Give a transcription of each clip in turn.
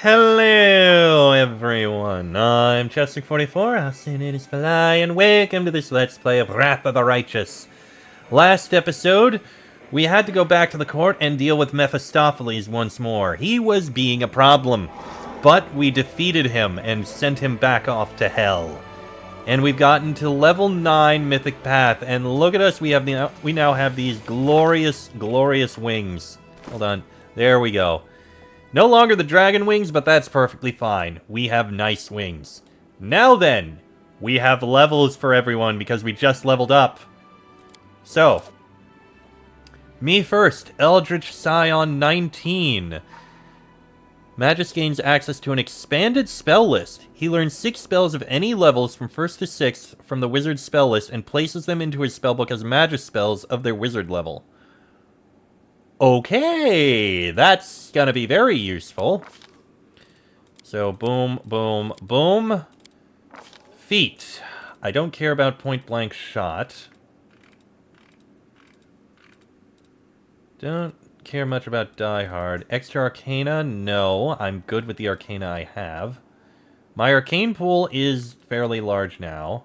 Hello everyone, I'm Chester44, also known as Fly, and welcome to this Let's Play of Wrath of the Righteous. Last episode, we had to go back to the court and deal with Mephistopheles once more. He was being a problem, but we defeated him and sent him back off to hell. And we've gotten to level 9 Mythic Path, and look at us, we now have these glorious, glorious wings. Hold on, there we go. No longer the dragon wings, but that's perfectly fine. We have nice wings. Now then, we have levels for everyone because we just leveled up. So, me first, Eldritch Scion 19. Magus gains access to an expanded spell list. He learns 6 spells of any levels from 1st to 6th from the wizard's spell list and places them into his spellbook as Magus spells of their wizard level. Okay, that's gonna be very useful. So, boom, boom, boom. Feat. I don't care about point-blank shot. Don't care much about Die Hard. Extra Arcana? No, I'm good with the Arcana I have. My Arcane pool is fairly large now.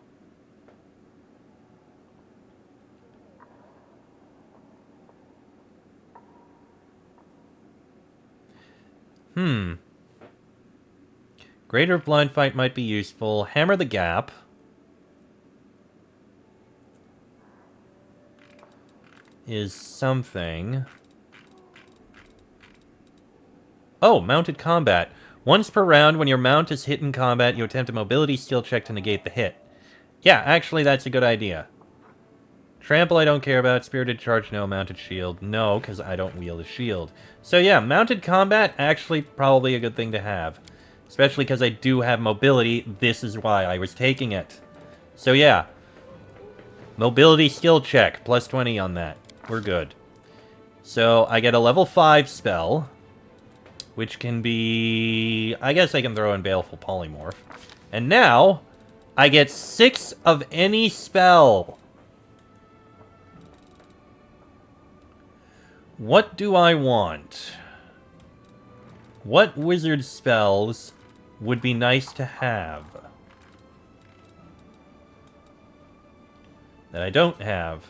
Greater Blind Fight might be useful. Hammer the Gap. Is something. Oh, Mounted Combat. Once per round, when your mount is hit in combat, you attempt a mobility skill check to negate the hit. Yeah, actually, that's a good idea. Trample, I don't care about. Spirited Charge, no. Mounted Shield, no, because I don't wield a shield. So yeah, Mounted Combat, actually probably a good thing to have. Especially because I do have mobility. This is why I was taking it. So yeah. Mobility skill check. Plus 20 on that. We're good. So I get a level 5 spell. Which can be... I guess I can throw in Baleful Polymorph. And now, I get 6 of any spell. What do I want? What wizard spells would be nice to have that I don't have?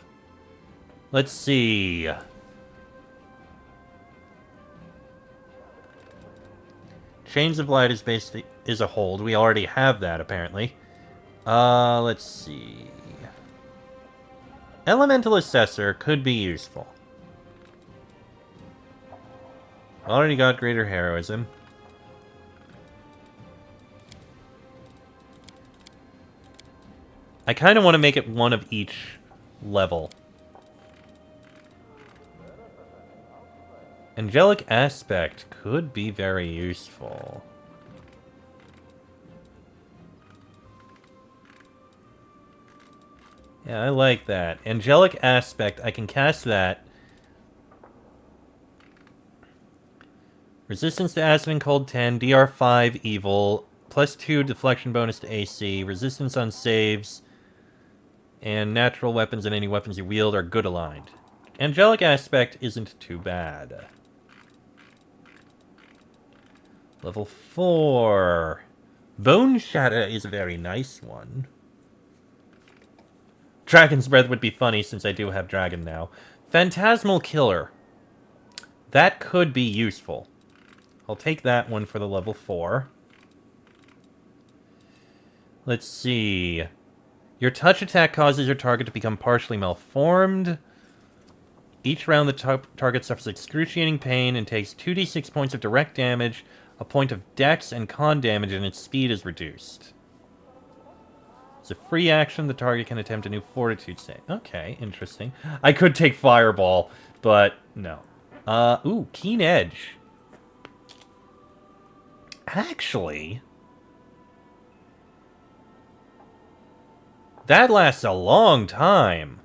Let's see. Chains of Light is a hold. We already have that, apparently. Let's see. Elemental Assessor could be useful. Already got Greater Heroism. I kind of want to make it one of each level. Angelic Aspect could be very useful. Yeah, I like that. Angelic Aspect, I can cast that. Resistance to Acid and Cold 10, DR 5 Evil, plus 2 deflection bonus to AC, resistance on saves, and natural weapons and any weapons you wield are good aligned. Angelic Aspect isn't too bad. Level 4. Bone Shatter is a very nice one. Dragon's Breath would be funny since I do have Dragon now. Phantasmal Killer. That could be useful. I'll take that one for the level 4. Let's see. Your touch attack causes your target to become partially malformed. Each round the target suffers excruciating pain and takes 2d6 points of direct damage. A point of dex and con damage, and its speed is reduced. It's a free action. The target can attempt a new fortitude save. Okay, interesting. I could take Fireball, but no. Ooh, Keen Edge. Actually, that lasts a long time.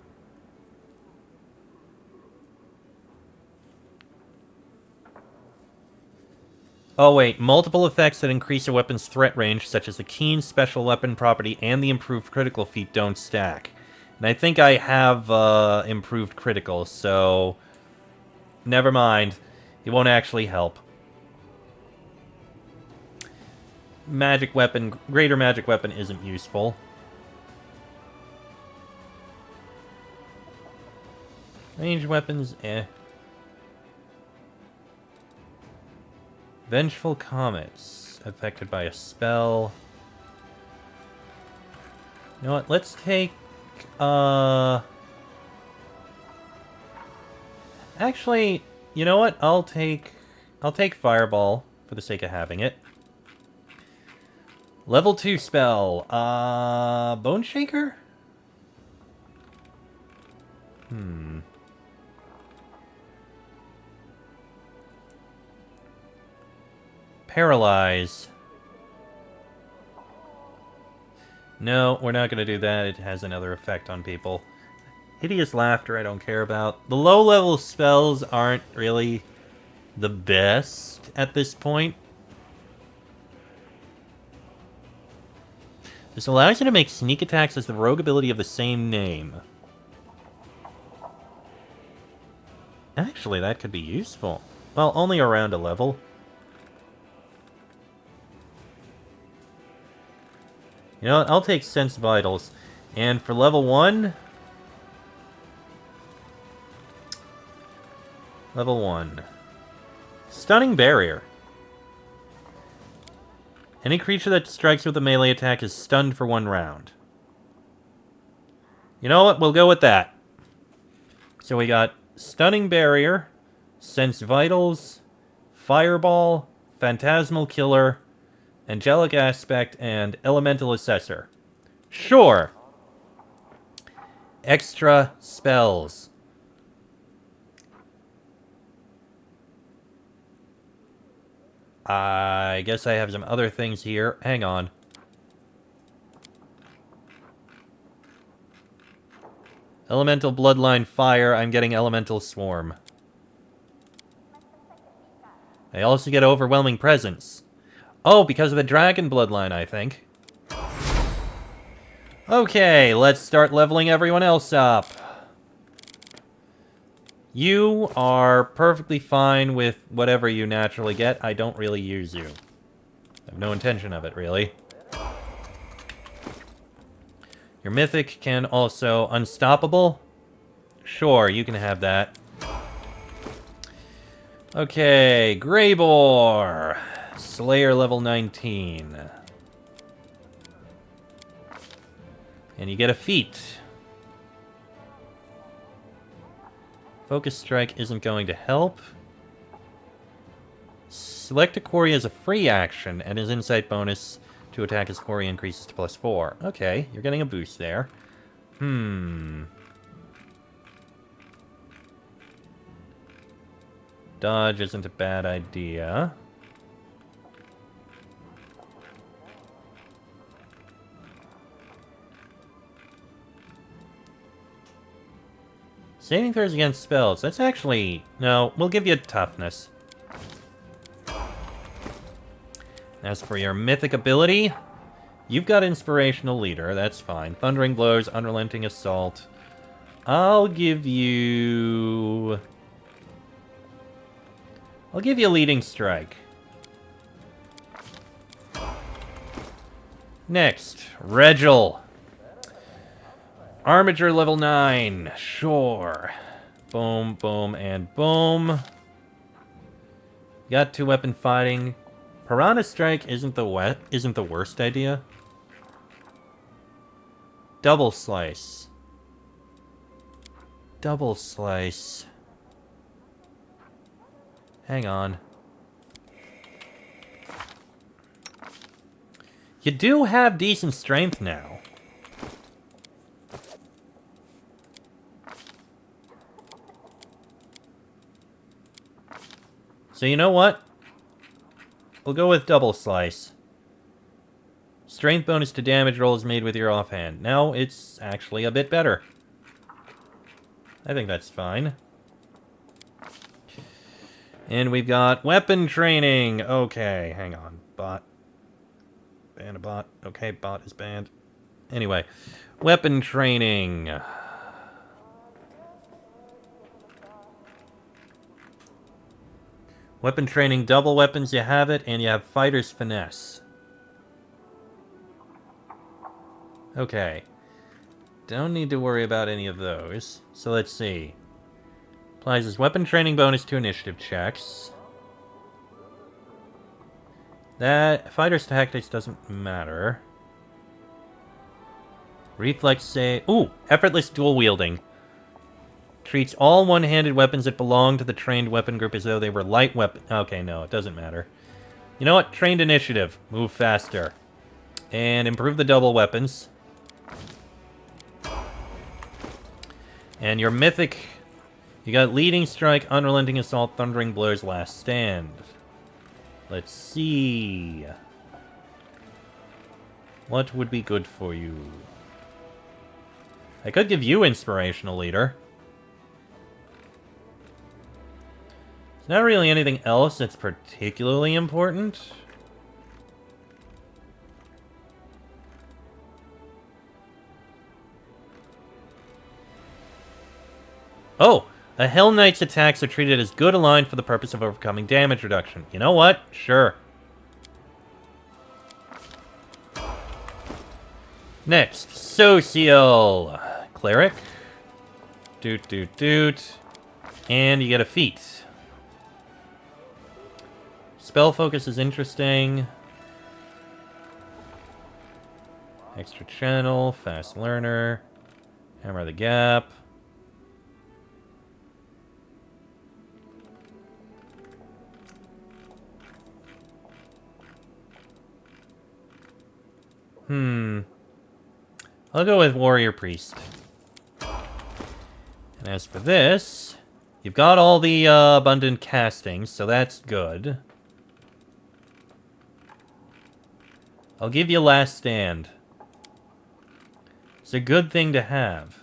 Oh wait, multiple effects that increase a weapon's threat range, such as the Keen special weapon property and the improved critical feat, don't stack. And I think I have improved critical, so – never mind. It won't actually help. magic weapon, greater magic weapon isn't useful. Range weapons, eh. Vengeful Comets, affected by a spell. You know what, let's take, actually, you know what, I'll take Fireball, for the sake of having it. Level 2 spell, Bone Shaker? Paralyze. No, we're not going to do that. It has another effect on people. Hideous Laughter I don't care about. The low-level spells aren't really the best at this point. This allows you to make sneak attacks as the rogue ability of the same name. Actually, that could be useful. Well, only around a level. You know what? I'll take Sense Vitals. And for level 1... Level 1. Stunning Barrier. Any creature that strikes with a melee attack is stunned for 1 round. You know what? We'll go with that. So we got Stunning Barrier, Sense Vitals, Fireball, Phantasmal Killer, Angelic Aspect, and Elemental Assessor. Sure. Extra spells. I guess I have some other things here. Hang on. Elemental Bloodline Fire. I'm getting Elemental Swarm. I also get Overwhelming Presence. Oh, because of the Dragon Bloodline, I think. Okay, let's start leveling everyone else up. You are perfectly fine with whatever you naturally get. I don't really use you. I have no intention of it, really. Your Mythic can also... Unstoppable? Sure, you can have that. Okay, Greybore. Slayer level 19. And you get a feat. Focus Strike isn't going to help. Select a quarry as a free action, and his insight bonus to attack his quarry increases to +4. Okay, you're getting a boost there. Dodge isn't a bad idea. Saving throws against spells. That's actually... No, we'll give you toughness. As for your mythic ability, you've got Inspirational Leader. That's fine. Thundering Blows, Unrelenting Assault. I'll give you Leading Strike. Next, Regil. Armiger level 9. Sure. Boom, boom, and boom. Got 2-weapon fighting. Piranha Strike isn't the worst idea. Double Slice. Double Slice. Hang on. You do have decent strength now. So you know what? We'll go with Double Slice. Strength bonus to damage rolls made with your offhand. Now it's actually a bit better. I think that's fine. And we've got weapon training. Okay, hang on. Bot. Ban a bot. Okay, bot is banned. Anyway, weapon training. Weapon training, double weapons, you have it, and you have Fighter's Finesse. Okay. Don't need to worry about any of those. So let's see. Applies his weapon training bonus to initiative checks. That fighter's tactics doesn't matter. Reflex save. Ooh, effortless dual wielding. Treats all one-handed weapons that belong to the trained weapon group as though they were light weapon. Okay, no, it doesn't matter. You know what? Trained initiative. Move faster. And improve the double weapons. And your mythic... You got Leading Strike, Unrelenting Assault, Thundering Blows, Last Stand. Let's see... What would be good for you? I could give you Inspirational Leader. There's not really anything else that's particularly important. Oh! A Hell Knight's attacks are treated as good aligned for the purpose of overcoming damage reduction. You know what? Sure. Next, Social Cleric. Doot, doot, doot. And you get a feat. Spell Focus is interesting. Extra Channel, Fast Learner. Hammer the Gap. I'll go with Warrior Priest. And as for this, you've got all the abundant castings, so that's good. I'll give you Last Stand. It's a good thing to have.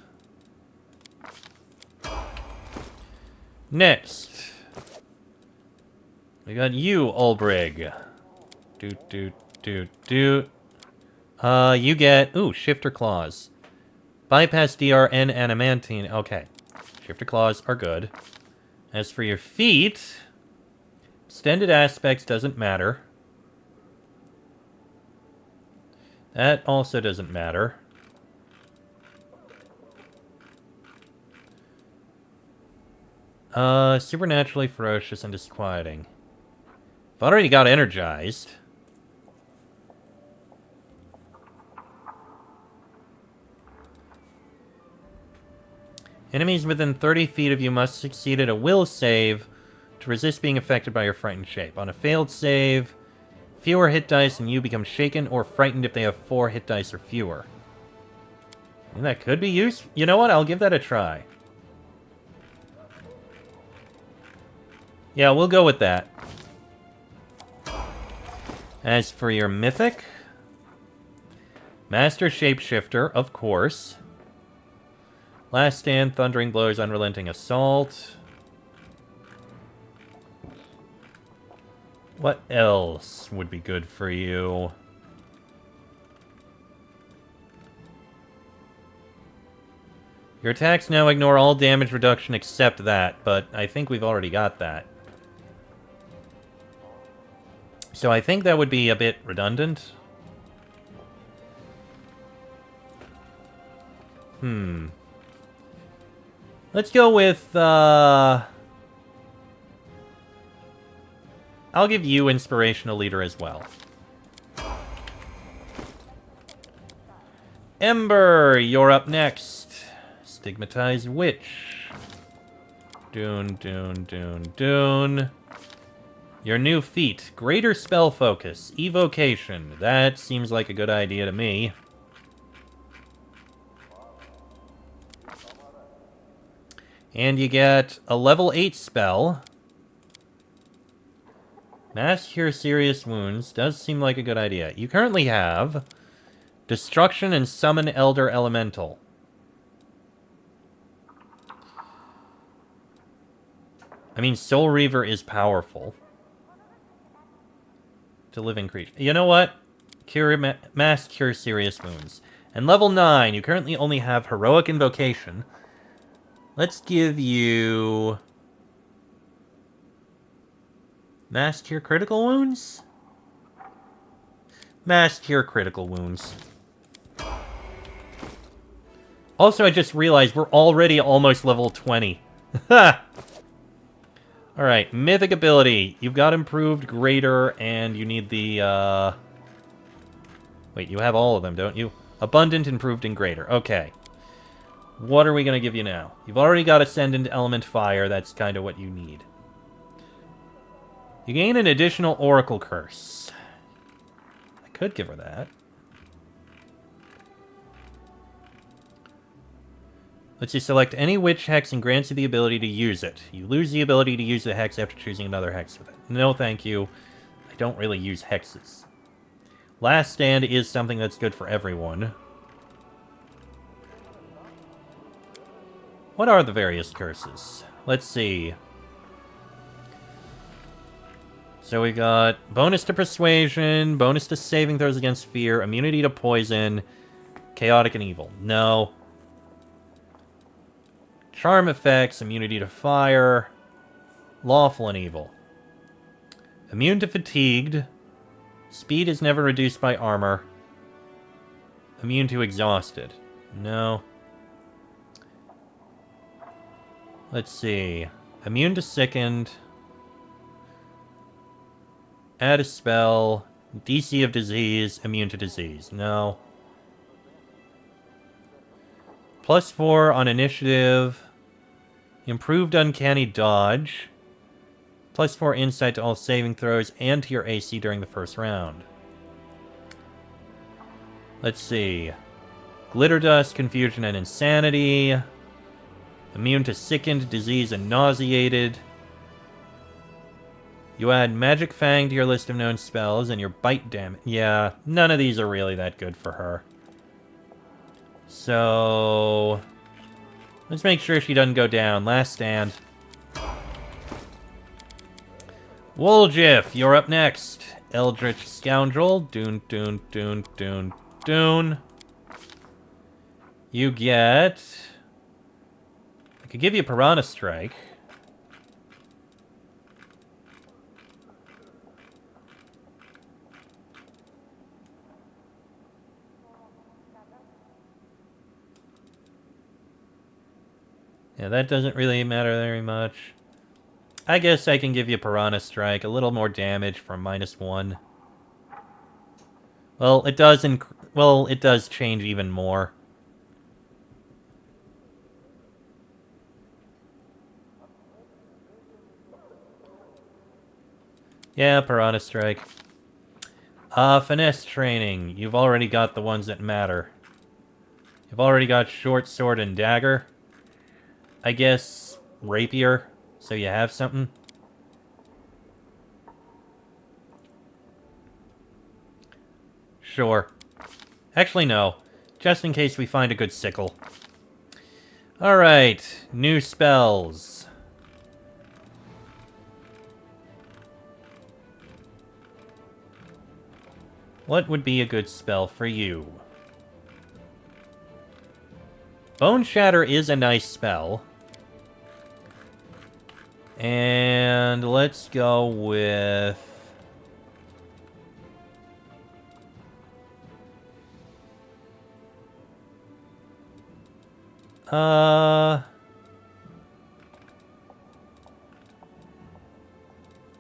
Next, we got you, Ulbrig. Doot, doot, doot, doot. You get... Ooh, Shifter Claws. Bypass DRN Animantine. Okay. Shifter Claws are good. As for your feet... Extended Aspects doesn't matter. That also doesn't matter. Supernaturally Ferocious and Disquieting. I've already got Energized. Enemies within 30 feet of you must succeed at a will save to resist being affected by your frightened shape. On a failed save, fewer hit dice and you become shaken or frightened if they have 4 hit dice or fewer. And that could be used. You know what? I'll give that a try. Yeah, we'll go with that. As for your mythic, Master Shapeshifter, of course. Last Stand, Thundering Blows, Unrelenting Assault. What else would be good for you? Your attacks now ignore all damage reduction except that, but I think we've already got that. So I think that would be a bit redundant. Let's go with, I'll give you Inspirational Leader as well. Ember, you're up next. Stigmatized Witch. Dune, dune, dune, dune. Your new feat. Greater Spell Focus. Evocation. That seems like a good idea to me. And you get a level 8 spell. Mass Cure Serious Wounds. Does seem like a good idea. You currently have Destruction and Summon Elder Elemental. I mean, Soul Reaver is powerful. To living creature. You know what? Mass Cure Serious Wounds. And level 9, you currently only have Heroic Invocation. Let's give you... Mass Cure Critical Wounds? Mass Cure Critical Wounds. Also, I just realized we're already almost level 20. Ha! Alright, mythic ability. You've got improved greater, and you need the, Wait, you have all of them, don't you? Abundant, improved, and greater. Okay. What are we going to give you now? You've already got Ascendant Element Fire. That's kind of what you need. You gain an additional Oracle Curse. I could give her that. Lets you select any witch hex and grants you the ability to use it. You lose the ability to use the hex after choosing another hex with it. No, thank you. I don't really use hexes. Last Stand is something that's good for everyone. What are the various curses? Let's see. So we got bonus to persuasion, bonus to saving throws against fear, immunity to poison, chaotic and evil. No. Charm effects, immunity to fire, lawful and evil. Immune to fatigued. Speed is never reduced by armor. Immune to exhausted. No. Let's see. Immune to sickened. Add a spell. DC of disease. Immune to disease. No. +4 on initiative. Improved uncanny dodge. +4 insight to all saving throws and to your AC during the first round. Let's see. Glitter dust, confusion, and insanity. Immune to sickened, disease, and nauseated. You add Magic Fang to your list of known spells, and your bite damage. Yeah, none of these are really that good for her. So let's make sure she doesn't go down. Last Stand. Woljif, you're up next. Eldritch Scoundrel. Doon, doon, doon, doon, doon. You get... I could give you Piranha Strike. Yeah, that doesn't really matter very much. I guess I can give you Piranha Strike. A little more damage for -1. Well, it does it does change even more. Yeah, Piranha Strike. Finesse training. You've already got the ones that matter. You've already got Short Sword and Dagger. I guess Rapier, so you have something. Sure. Actually, no. Just in case we find a good sickle. Alright, new spells. What would be a good spell for you? Bone Shatter is a nice spell. And let's go with...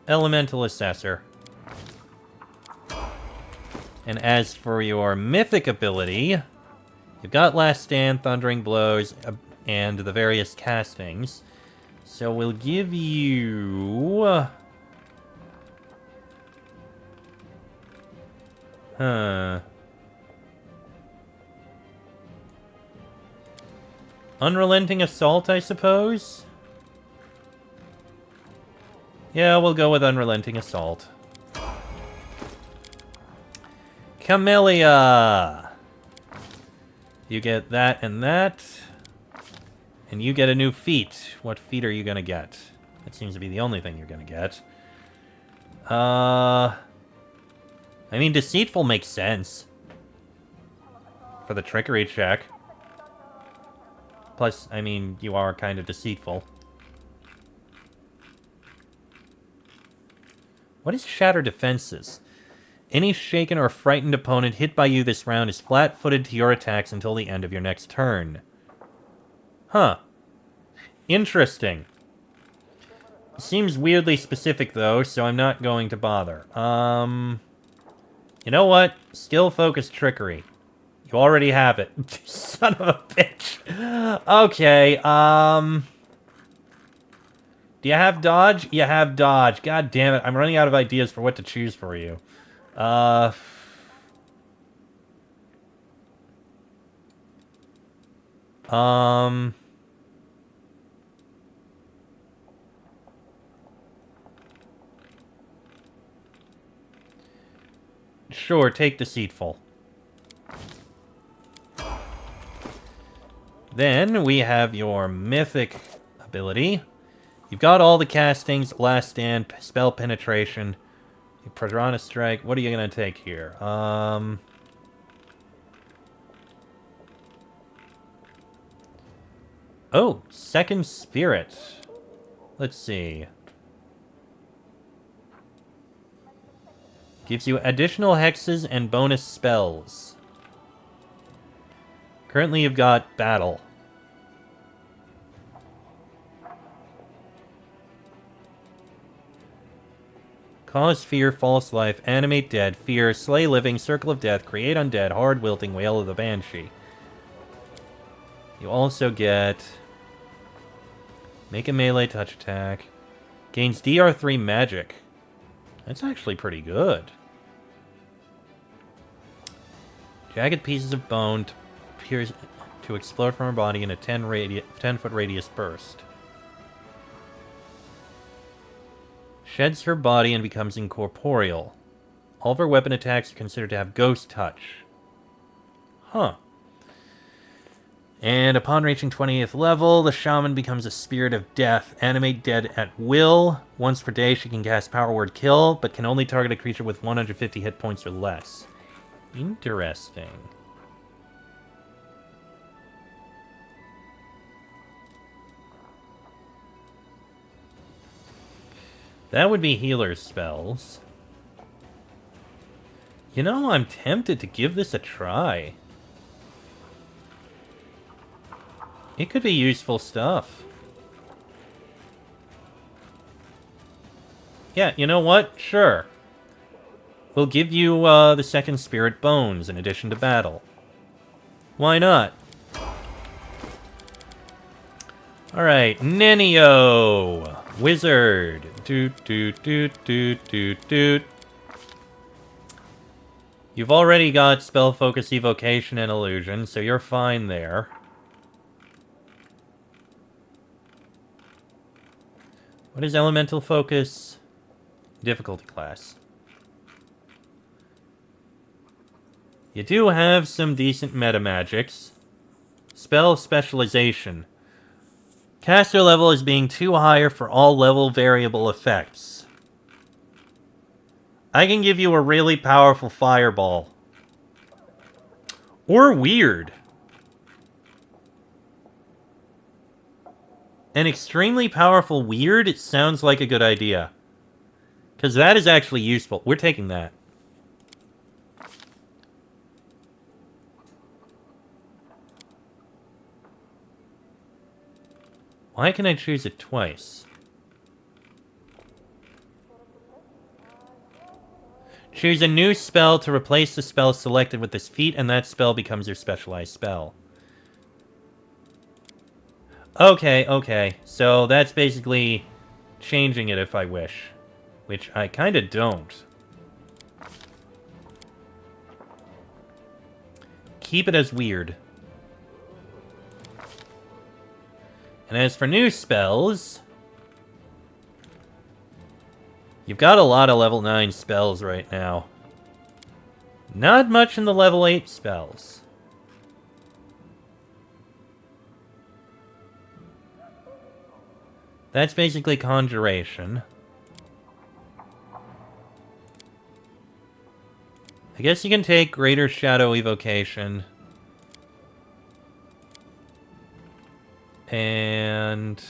Elemental Assessor. And as for your mythic ability, you've got Last Stand, Thundering Blows, and the various castings. So we'll give you... Unrelenting Assault, I suppose? Yeah, we'll go with Unrelenting Assault. Camellia! You get that and that. And you get a new feat. What feat are you gonna get? That seems to be the only thing you're gonna get. I mean, Deceitful makes sense. For the trickery check. Plus, I mean, you are kind of deceitful. What is Shatter Defenses? Any shaken or frightened opponent hit by you this round is flat-footed to your attacks until the end of your next turn. Huh. Interesting. Seems weirdly specific, though, so I'm not going to bother. You know what? Skill focus trickery. You already have it. Son of a bitch. Okay, do you have dodge? You have dodge. God damn it, I'm running out of ideas for what to choose for you. Sure, take Deceitful. Then we have your Mythic ability. You've got all the castings, Last Stand, Spell Penetration, Piranha Strike. What are you going to take here? Oh, Second Spirit. Let's see. Gives you additional hexes and bonus spells. Currently you've got Battle. Cause Fear, False Life, Animate Dead, Fear, Slay Living, Circle of Death, Create Undead, Hard Wilting, Wail of the Banshee. You also get... Make a melee touch attack. Gains DR3 magic. That's actually pretty good. Jagged pieces of bone to explode from her body in a 10-foot radius burst. Sheds her body and becomes incorporeal. All of her weapon attacks are considered to have ghost touch. Huh. And upon reaching 20th level, the shaman becomes a spirit of death. Animate dead at will. Once per day, she can cast Power Word Kill, but can only target a creature with 150 hit points or less. Interesting. That would be healer's spells. You know, I'm tempted to give this a try. It could be useful stuff. Yeah, you know what? Sure. We'll give you the second spirit bones in addition to battle. Why not? Alright, Nenio! Wizard. Doot, doot, doot, doot, doot, doot. You've already got Spell Focus, Evocation, and Illusion, so you're fine there. What is Elemental Focus? Difficulty class. You do have some decent meta magics. Spell Specialization. Caster level is being too higher for all level variable effects. I can give you a really powerful fireball. Or weird. An extremely powerful weird, it sounds like a good idea. Because that is actually useful. We're taking that. Why can I choose it twice? Choose a new spell to replace the spell selected with this feat, and that spell becomes your specialized spell. Okay, okay. So that's basically changing it if I wish. Which I kinda don't. Keep it as weird. And as for new spells... You've got a lot of level 9 spells right now. Not much in the level 8 spells. That's basically Conjuration. I guess you can take Greater Shadow Evocation. And...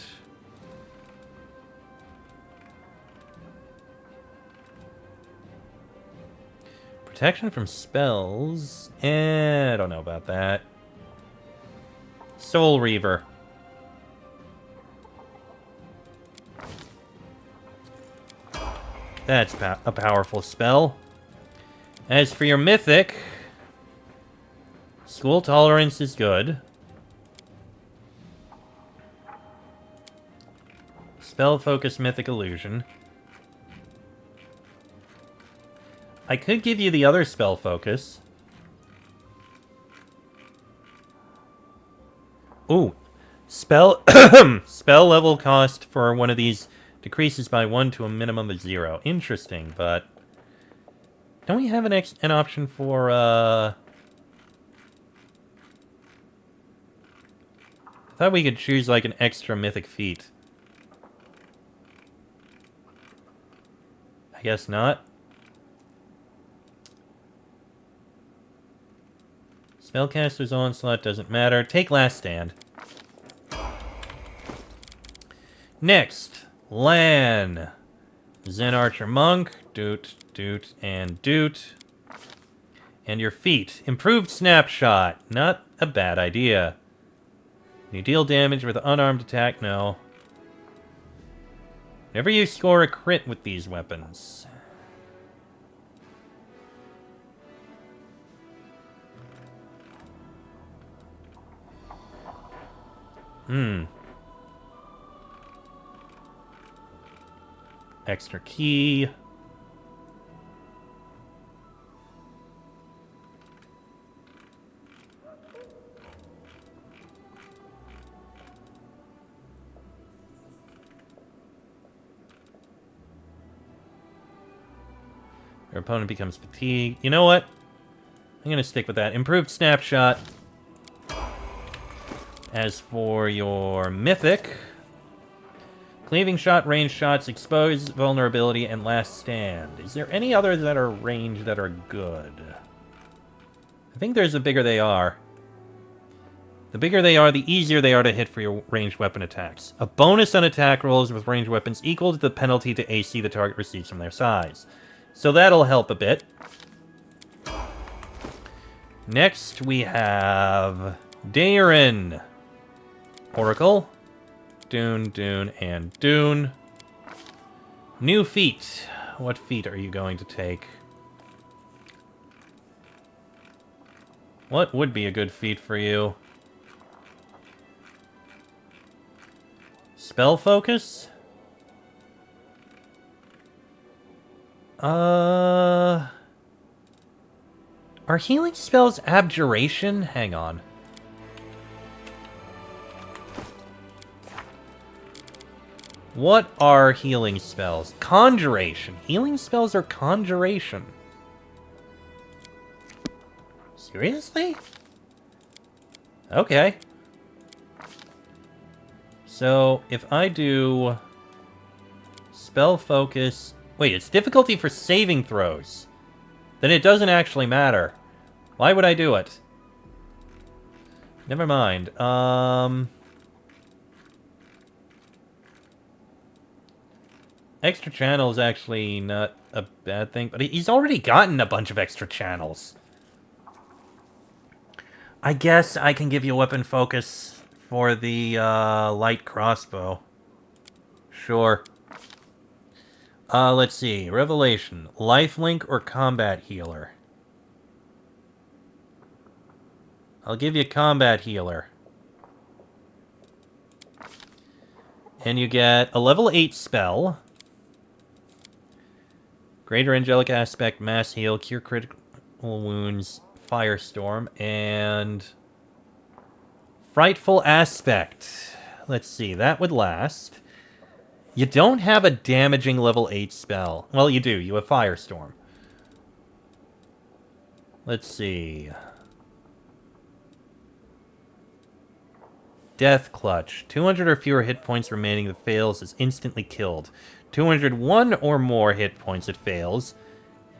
Protection from spells? I don't know about that. Soul Reaver. That's a powerful spell. As for your mythic, School Tolerance is good. Spell Focus Mythic Illusion. I could give you the other Spell Focus. Ooh. Spell level cost for one of these decreases by 1 to a minimum of 0. Interesting, but... Don't we have an option for, I thought we could choose, like, an extra mythic feat. I guess not. Spellcaster's Onslaught doesn't matter. Take Last Stand. Next, Lan. Zen Archer Monk. Doot, doot, and doot. And your feat. Improved Snapshot. Not a bad idea. You deal damage with an unarmed attack? No. Whenever you score a crit with these weapons. Extra key. Your opponent becomes fatigued. You know what? I'm going to stick with that. Improved Snapshot. As for your mythic... Cleaving Shot, Ranged Shots, Expose, Vulnerability, and Last Stand. Is there any others that are ranged that are good? I think there's the bigger they are. The bigger they are, the easier they are to hit for your ranged weapon attacks. A bonus on attack rolls with ranged weapons equal to the penalty to AC the target receives from their size. So that'll help a bit. Next, we have... Daerin. Oracle. Dune, Dune, and Dune. New feat. What feat are you going to take? What would be a good feat for you? Spell Focus? Are healing spells Abjuration? Hang on. What are healing spells? Conjuration. Healing spells are conjuration. Seriously? Okay. So, if I do... Spell Focus... Wait, it's difficulty for saving throws. Then it doesn't actually matter. Why would I do it? Never mind. Extra channel is actually not a bad thing, but he's already gotten a bunch of extra channels. I guess I can give you weapon focus for the light crossbow. Sure. Let's see. Revelation. Lifelink or combat healer? I'll give you combat healer. And you get a level 8 spell. Greater Angelic Aspect, Mass Heal, Cure Critical Wounds, Firestorm, and... Frightful Aspect. Let's see, that would last. You don't have a damaging level 8 spell. Well, you do, you have Firestorm. Let's see... Death Clutch. 200 or fewer hit points remaining that fails is instantly killed. 201 or more hit points it fails.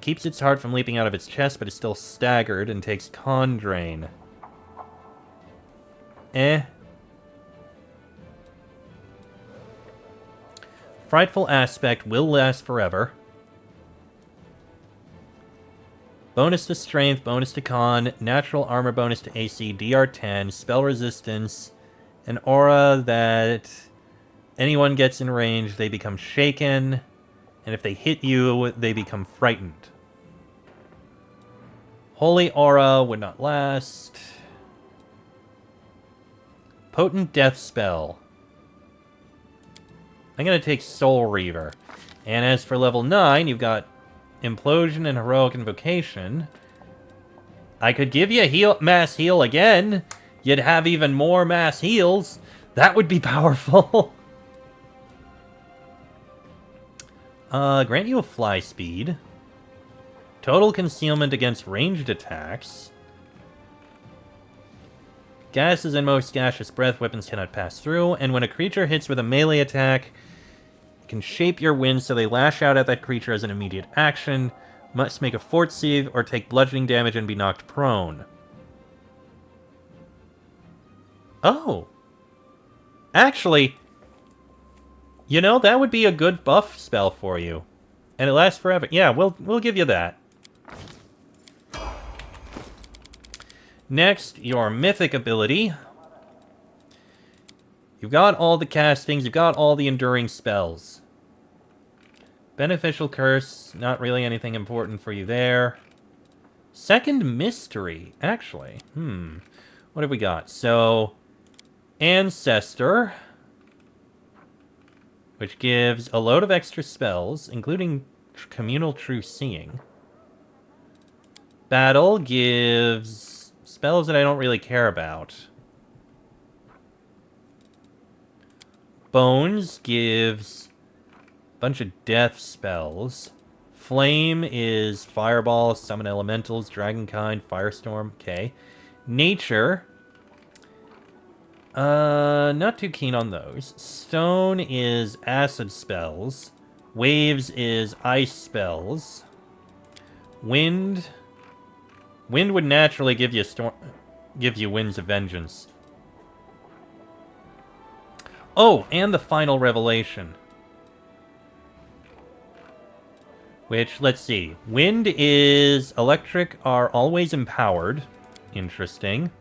Keeps its heart from leaping out of its chest, but is still staggered and takes con drain. Frightful Aspect will last forever. Bonus to Strength, bonus to Con, natural armor bonus to AC, DR10, spell resistance, an aura that anyone gets in range, they become shaken, And if they hit you, they become frightened. Holy Aura would not last. Potent Death Spell. I'm going to take Soul Reaver. And as for level 9, you've got Implosion and Heroic Invocation. I could give you a mass heal again. You'd have even more mass heals. That would be powerful. Grant you a fly speed. Total concealment against ranged attacks. Gases and most gaseous breath weapons cannot pass through. And when a creature hits with a melee attack, you can shape your winds so they lash out at that creature as an immediate action. Must make a fort save or take bludgeoning damage and be knocked prone. Oh. Actually, you know, that would be a good buff spell for you. And it lasts forever. Yeah, we'll give you that. Next, your mythic ability. You've got all the castings, you've got all the enduring spells. Beneficial Curse, not really anything important for you there. Second Mystery, actually. What have we got? So, Ancestor, which gives a load of extra spells, including Communal True Seeing. Battle gives spells that I don't really care about. Bones gives a bunch of death spells. Flame is Fireball, Summon Elementals, Dragonkind, Firestorm. Okay. Nature. Not too keen on those. Stone is Acid spells. Waves is Ice spells. Wind. Wind would naturally give you Winds of Vengeance. Oh, and the Final Revelation. Which, let's see. Wind is electric are always empowered. Interesting.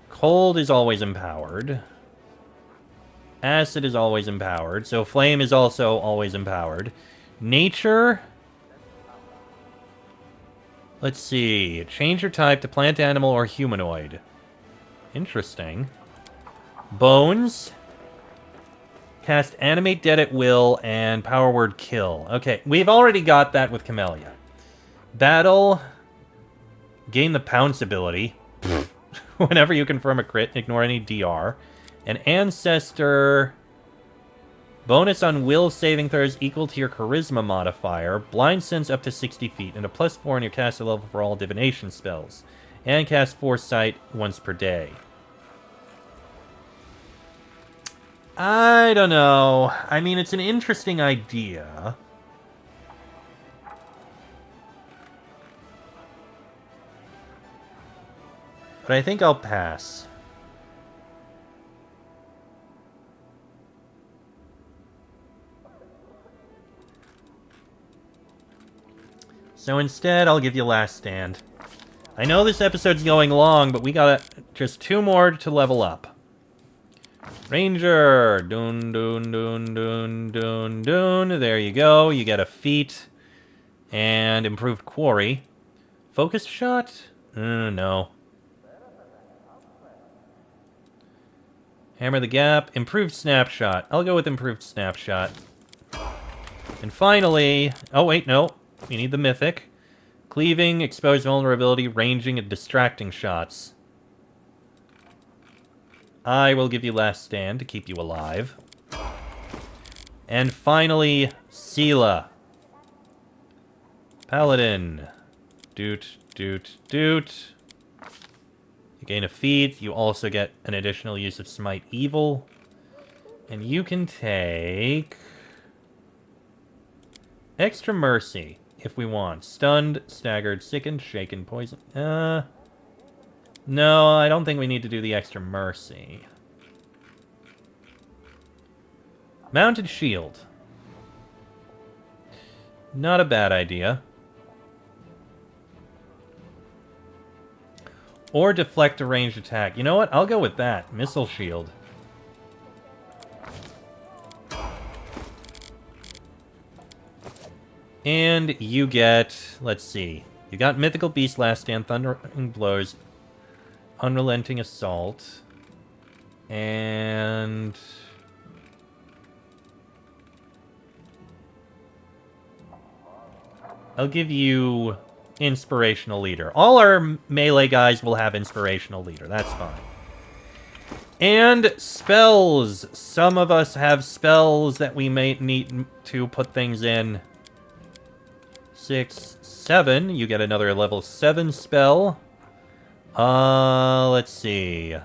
Cold is always empowered. Acid is always empowered. So flame is also always empowered. Nature. Let's see. Change your type to plant, animal, or humanoid. Interesting. Bones. Cast Animate Dead at Will and Power Word Kill. Okay, we've already got that with Camellia. Battle. Gain the Pounce ability. Whenever you confirm a crit, ignore any DR. An Ancestor. Bonus on Will saving throws equal to your Charisma modifier. Blind Sense up to 60 feet. And a +4 in your caster level for all divination spells. And cast Foresight once per day. I don't know. I mean, it's an interesting idea. But I think I'll pass. So instead, I'll give you Last Stand. I know this episode's going long, but we got just 2 more to level up. Ranger! Dun, dun, dun, dun, dun, dun. There you go. You get a feat. And improved quarry. Focused shot? No. Hammer the gap. Improved snapshot. I'll go with improved snapshot. And finally... Oh, wait, no. We need the mythic. Cleaving, exposed vulnerability, ranging, and distracting shots. I will give you Last Stand to keep you alive. And finally, Seela. Paladin. Doot, doot, doot. You gain a feat. You also get an additional use of Smite Evil. And you can take... Extra Mercy, if we want. Stunned, staggered, sickened, shaken, poison... No, I don't think we need to do the Extra Mercy. Mounted Shield. Not a bad idea. Or deflect a ranged attack. You know what? I'll go with that. Missile Shield. And you get, let's see, you got Mythical Beast, Last Stand, Thundering Blows, Unrelenting Assault, and I'll give you Inspirational Leader. All our melee guys will have Inspirational Leader, that's fine. And spells. Some of us have spells that we may need to put things in. 6, 7. You get another level 7 spell. Let's see. I'll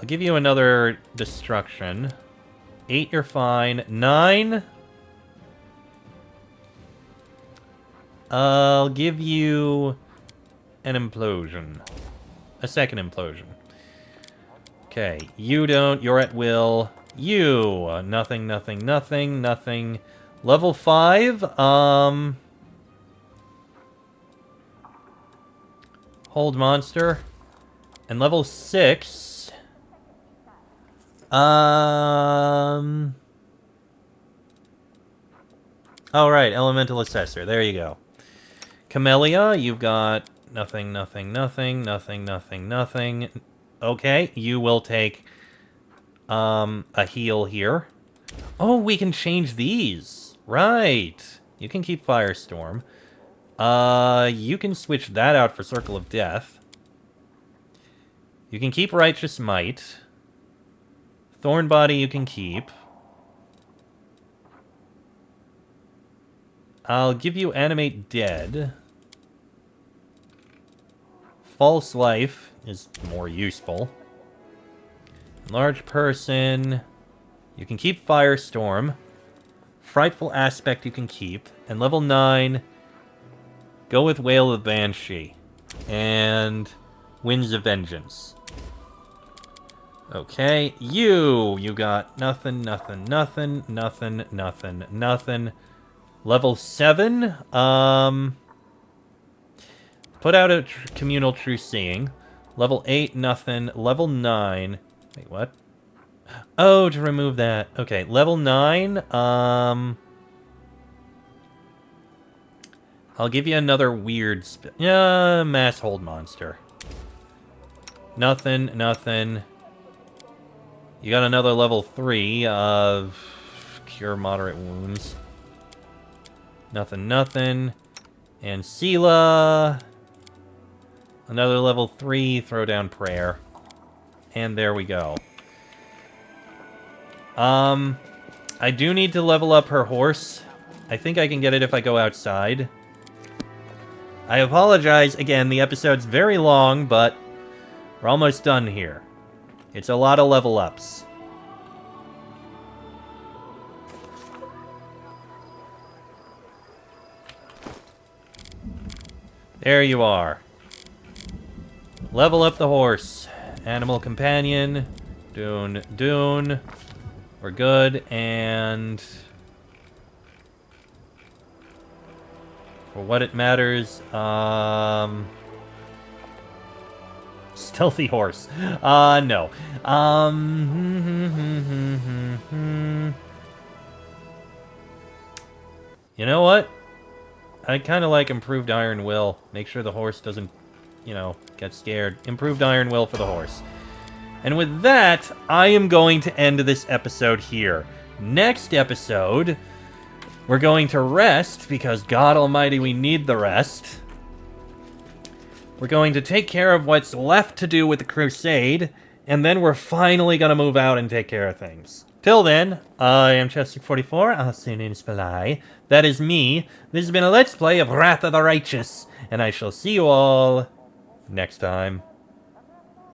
give you another destruction. 8, you're fine. 9. I'll give you an implosion. A second implosion. Okay, you don't. You're at will. You. Nothing, nothing, nothing, nothing. Level 5. Hold monster. And level 6. Oh, right. Elemental Assessor. There you go. Camellia, you've got nothing, nothing, nothing, nothing, nothing, nothing. Okay, you will take a heal here. Oh, we can change these. Right. You can keep Firestorm. You can switch that out for Circle of Death. You can keep Righteous Might. Thornbody you can keep. I'll give you Animate Dead. False Life is more useful. Large Person. You can keep Firestorm. Frightful Aspect you can keep. And level 9, go with Wail of the Banshee. And Winds of Vengeance. Okay, you got nothing, nothing, nothing, nothing, nothing, nothing. Level 7, put out a Communal True Seeing. Level 8, nothing. Level 9, wait, what? Oh, to remove that. Okay, level 9, I'll give you another weird Mass Hold Monster. Nothing, nothing. You got another level 3 of Cure Moderate Wounds. Nothing, nothing. And Sela. Another level 3, Throw Down Prayer. And there we go. I do need to level up her horse. I think I can get it if I go outside. I apologize, again, the episode's very long, but we're almost done here. It's a lot of level ups. There you are. Level up the horse. Animal companion. Dune, Dune. We're good, and for what it matters, stealthy horse. No. You know what? I kind of like Improved Iron Will. Make sure the horse doesn't, get scared. Improved Iron Will for the horse. And with that, I am going to end this episode here. Next episode, we're going to rest, because God Almighty, we need the rest. We're going to take care of what's left to do with the Crusade, and then we're finally going to move out and take care of things. Till then, I am Chestic44, I'll see you in Spelai. That is me. This has been a Let's Play of Wrath of the Righteous, and I shall see you all next time.